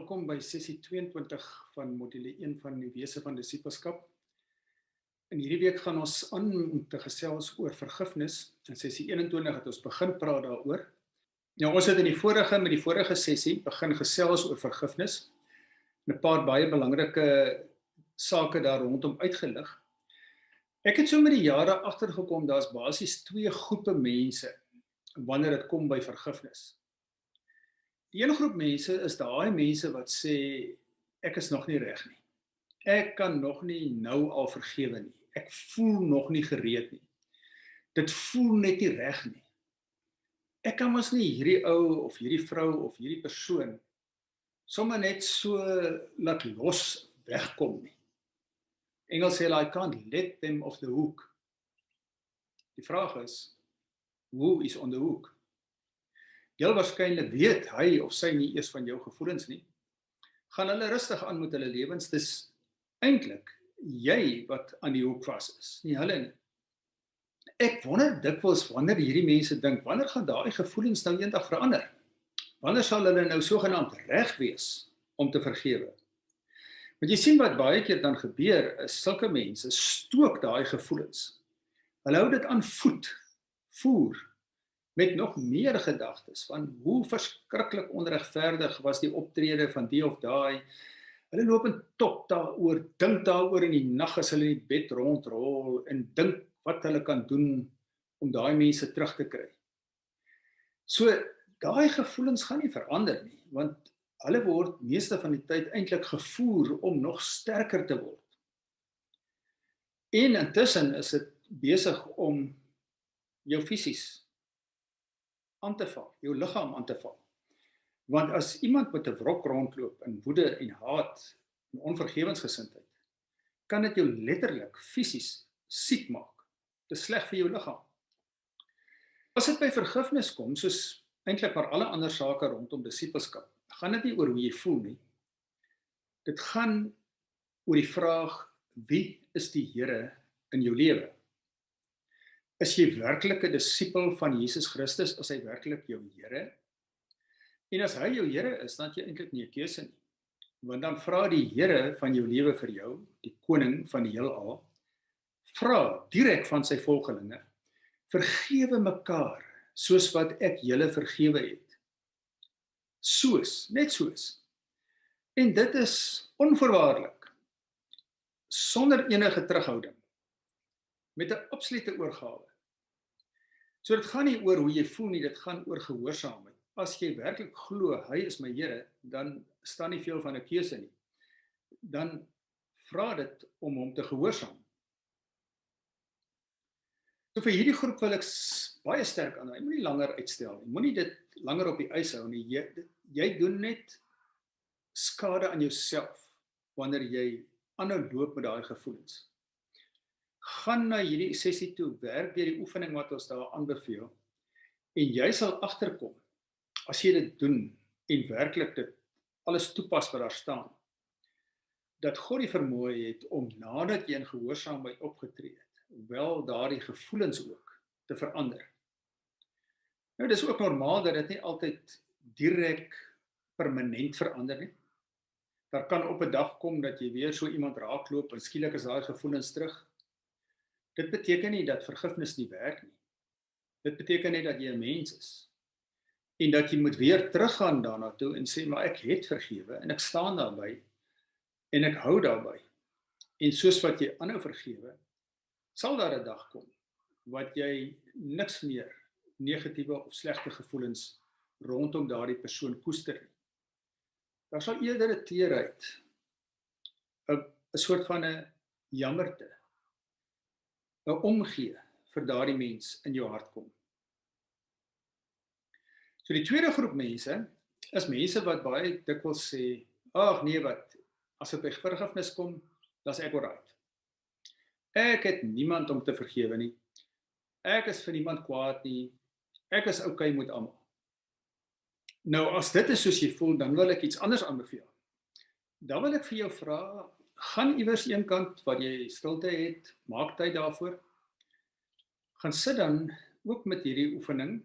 Welkom by sessie 22 van module 1 van die wese van disippelskap. In hierdie week gaan ons aan om te gesels oor vergifnis. In sessie 21 het ons begin praat daaroor. Nou ons het met die vorige sessie begin gesels oor vergifnis. 'n Paar baie belangrike sake daar rondom uitgelig. Ek het so met die jare agtergekom, daar's basies twee groepe mense wanneer dit kom by vergifnis. Die een groep mense is daai mense wat sê, ek is nog nie reg nie. Ek kan nog nie nou al vergewe nie. Ek voel nog nie gereed nie. Dit voel net nie reg nie. Ek kan mos nie hierdie ou of hierdie vrou of hierdie persoon sommer net so laat los wegkom nie. Engels sê, I can't let them off the hook. Die vraag is, who is on the hook? Heel waarskynlik weet hy of sy nie eers van jou gevoelens nie. Gaan hulle rustig aan met hulle lewens, dis eintlik jy wat aan die hoek vas is, nie hulle nie. Ek wonder dikwels wanneer hierdie mense dink, wanneer gaan daai gevoelens nou eendag verander? Wanneer sal hulle nou sogenaamd reg wees om te vergewe? Want jy sien wat baie keer dan gebeur is, sulke mense stook daai gevoelens. Hulle hou dit aan voer, met nog meer gedagtes van hoe verskriklik onregverdig was die optrede van die of daai. Hulle loop en top daaroor, dink daaroor in die nag as hulle in die bed rondrol en dink wat hulle kan doen om daai mense terug te kry. So, daai gevoelens gaan nie verander nie, want hulle word meeste van die tyd eintlik gevoer om nog sterker te word. En intussen is dit besig om jou fisies aan te val, jou liggaam aan te val. Want as iemand met 'n wrok rondloop in woede en haat en onvergewensgesindheid, kan dit jou letterlik fisies siek maak. Dit is sleg vir jou liggaam. As dit by vergifnis kom, soos eintlik maar alle ander sake rondom disippelskap, gaan dit nie oor hoe jy voel nie. Dit gaan oor die vraag, wie is die Here in jou lewe? Is jy werklik 'n disipel van Jesus Christus? Is hy werklik jou Here? En as hy jou Here is, dan het jy eintlik nie 'n keuse nie. Want dan vra die Here van jou lewe vir jou, die koning van die heelal, vra direk van sy volgelinge, vergewe mekaar, soos wat ek julle vergewe het. Net soos. En dit is onvoorwaardelik, sonder enige terughouding, met 'n absolute oorgawe. So dit gaan nie oor hoe jy voel nie, dit gaan oor gehoorsaamheid. As jy werklik glo, hy is my Here, dan staan nie veel van 'n keuse nie. Dan vra dit om hom te gehoorsaam. So vir hierdie groep wil ek baie sterk aan, jy moenie langer uitstel nie, moenie dit langer op die ys hou nie. Jy doen net skade aan jouself wanneer jy aanhou loop met daai gevoelens. Gaan na hierdie sessie toe, werk deur die oefening wat ons daar aanbeveel, en jy sal agterkom, as jy dit doen, en werklik dit alles toepas wat daar staan, dat God die vermoë het om nadat jy in gehoorsaamheid opgetree het, wel daardie gevoelens ook te verander. Nou, dis ook normaal dat dit nie altyd direk permanent verander nie. Daar kan op 'n dag kom dat jy weer so iemand raakloop en skielik is daai gevoelens terug. Dit beteken nie dat vergifnis nie werk nie. Dit beteken net dat jy 'n mens is. En dat jy moet weer teruggaan daarna toe en sê, maar ek het vergewe en ek staan daarby en ek hou daarby. En soos wat jy aanhou vergewe, sal daar 'n dag kom wat jy niks meer negatiewe of slegte gevoelens rondom daardie persoon koester nie. Daar sal eerder 'n teerheid, 'n soort van 'n jammerte, 'n omgee vir daardie mens in jou hart kom. So die tweede groep mense is mense wat baie dikwels sê, ag nee wat, as dit by vergifnis kom, dan is ek alright. Ek het niemand om te vergewe nie. Ek is vir niemand kwaad nie. Ek is okay met almal. Nou as dit is soos jy voel, dan wil ek iets anders aanbeveel. Dan wil ek vir jou vra, gaan iewers eenkant waar jy stilte het, maak tyd daarvoor. Gaan sit dan ook met hierdie oefening,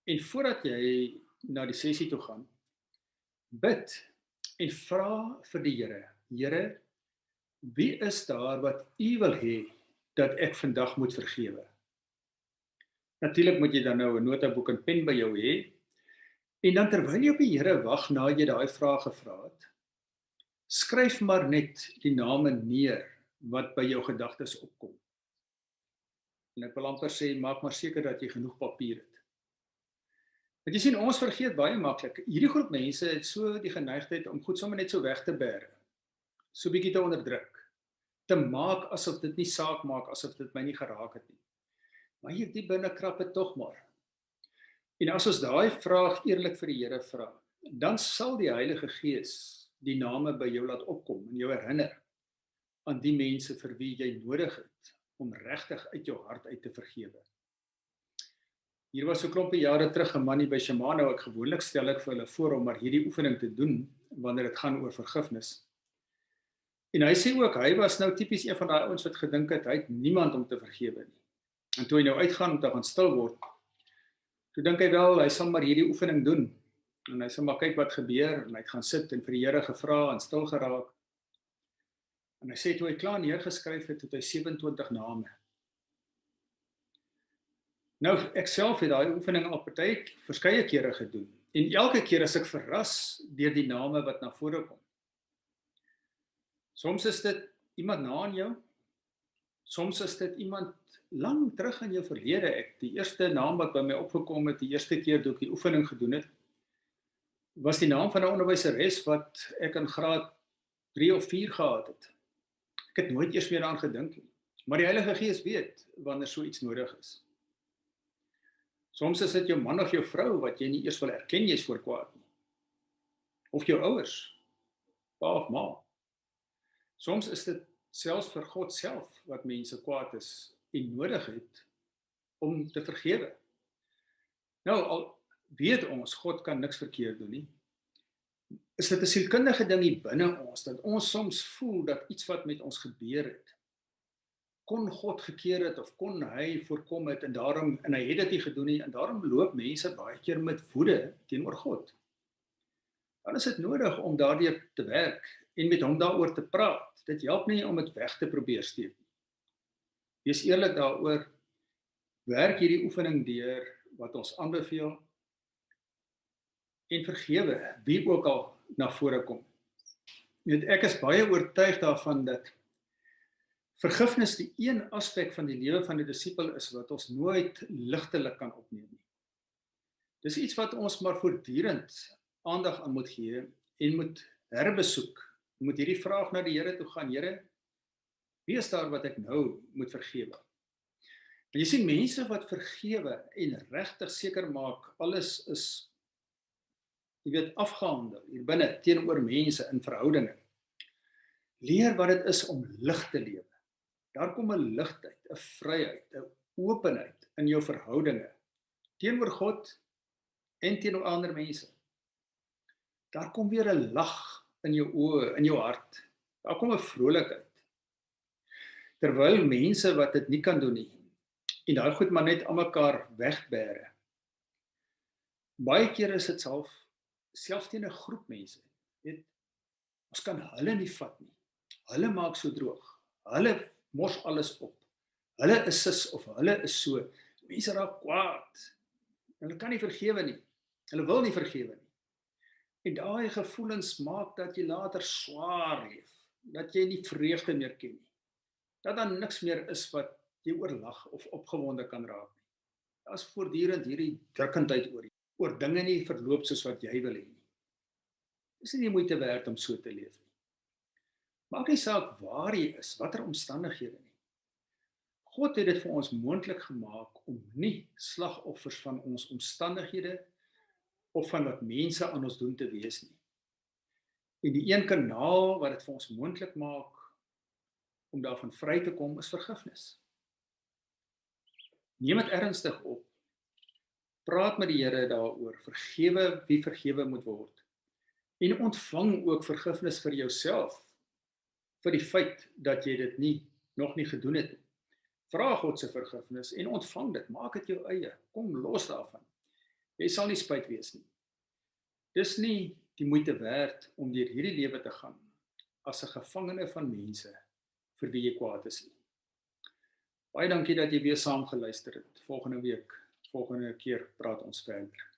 en voordat jy na die sessie toe gaan, bid en vra vir die Here, Here, wie is daar wat U wil hê dat ek vandag moet vergewe? Natuurlik moet jy dan nou 'n notaboek en pen by jou hê, en dan terwyl jy op die Here wag na jy daai vraag gevra het, skryf maar net die name neer wat by jou gedagtes opkom. En ek wil amper sê, maak maar seker dat jy genoeg papier het. Want jy sien, ons vergeet baie maklik. Hierdie groep mense het so die geneigtheid om goed sommer net so weg te bære, so bietjie te onderdruk, te maak asof dit nie saak maak, asof dit my nie geraak het nie. Maar hier die binne krap het tog maar. En as ons daai vraag eerlik vir die Here vra, dan sal die Heilige Gees die name by jou laat opkom en jou herinner aan die mense vir wie jy nodig het om regtig uit jou hart uit te vergewe. Hier was so 'n klompie jare terug 'n manie by Shimano. Ek gewoonlik stel ek vir hulle voor om maar hierdie oefening te doen wanneer dit gaan oor vergifnis. En hy sê ook, hy was nou tipies een van daai ouens wat gedink het hy het niemand om te vergewe nie. En toe hy nou uitgaan om te gaan stil word, toe dink hy wel, hy sal maar hierdie oefening doen. En hy sal maar kyk wat gebeur, en hy het gaan sit en vir die Here gevra en stil geraak. En hy sê toe hy klaar neergeskryf het, het hy 27 name. Nou, ek self het daai oefening al verskeie kere gedoen. En elke keer is ek verras deur die name wat na vore kom. Soms is dit iemand na aan jou, soms is dit iemand lang terug in jou verlede. Die eerste naam wat by my opgekom het, die eerste keer toe ek die oefening gedoen het, was die naam van 'n onderwyseres wat ek in graad 3 of 4 gehad het. Ek het nooit eers meer daaraan gedink nie. Maar die Heilige Gees weet wanneer so iets nodig is. Soms is dit jou man of jou vrou wat jy nie eers wil erken jy's voor kwaad nie. Of jou ouers, pa of ma. Soms is dit selfs vir God self wat mense kwaad is en nodig het om te vergewe. Nou, al weet ons, God kan niks verkeerd doen nie, is dit 'n sielkundige ding hier binne ons, dat ons soms voel dat iets wat met ons gebeur het, kon God gekeer het, of kon hy voorkom het, en hy het dit nie gedoen nie, en daarom loop mense baie keer met woede teenoor God. Dan is dit nodig om daardeur te werk, en met hom daaroor te praat. Dit help nie om dit weg te probeer steek nie. Wees eerlik daaroor, werk hierdie oefening deur, wat ons aanbeveel, en vergewe, wie ook al na vore kom. Ek is baie oortuig daarvan dat vergifnis die een aspek van die lewe van die disipel is wat ons nooit ligtelik kan opneem nie. Dis iets wat ons maar voortdurend aandag aan moet gee en moet herbesoek. Moet hierdie vraag na die Here toe gaan, Here, wie is daar wat ek nou moet vergewe? En jy sien mense wat vergewe en regtig seker maak alles is afgehandel hier binne teenoor mense in verhoudinge. Leer wat dit is om lig te lewe. Daar kom 'n ligtheid, 'n vryheid, 'n openheid in jou verhoudinge teenoor God en teenoor ander mense. Daar kom weer 'n lag in jou oë, in jou hart. Daar kom 'n vrolikheid. Terwyl mense wat dit nie kan doen nie, en daai goed maar net aan mekaar wegbêre. Baie keer is dit selfs teen 'n groep mense, ons kan hulle nie vat nie. Hulle maak so droog. Hulle mors alles op. Hulle is sis of hulle is so. Mense raak kwaad. Hulle kan nie vergewe nie. Hulle wil nie vergewe nie. En daai gevoelens maak dat jy later swaar leef. Dat jy nie vreugde meer ken nie. Dat daar niks meer is wat jy oorlag of opgewonde kan raak nie. Daar is voortdurend hierdie drukkendheid oor dinge nie verloop soos wat jy wil hê nie. Dis nie moeite werd om so te leef nie. Maak nie saak waar jy is, watter omstandighede nie. God het dit vir ons moontlik gemaak om nie slagoffers van ons omstandighede of van wat mense aan ons doen te wees nie. En die een kanaal wat dit vir ons moontlik maak om daarvan vry te kom, is vergifnis. Neem dit ernstig op. Praat met die Here daaroor. Vergewe wie vergewe moet word. En ontvang ook vergifnis vir jouself, vir die feit dat jy dit nog nie gedoen het nie. Vra God se vergifnis en ontvang dit. Maak dit jou eie. Kom los daarvan. Jy sal nie spyt wees nie. Dis nie die moeite werd om deur hierdie lewe te gaan as 'n gevangene van mense vir wie jy kwaad is nie. Baie dankie dat jy weer saam geluister het. Volgende keer praat ons verder.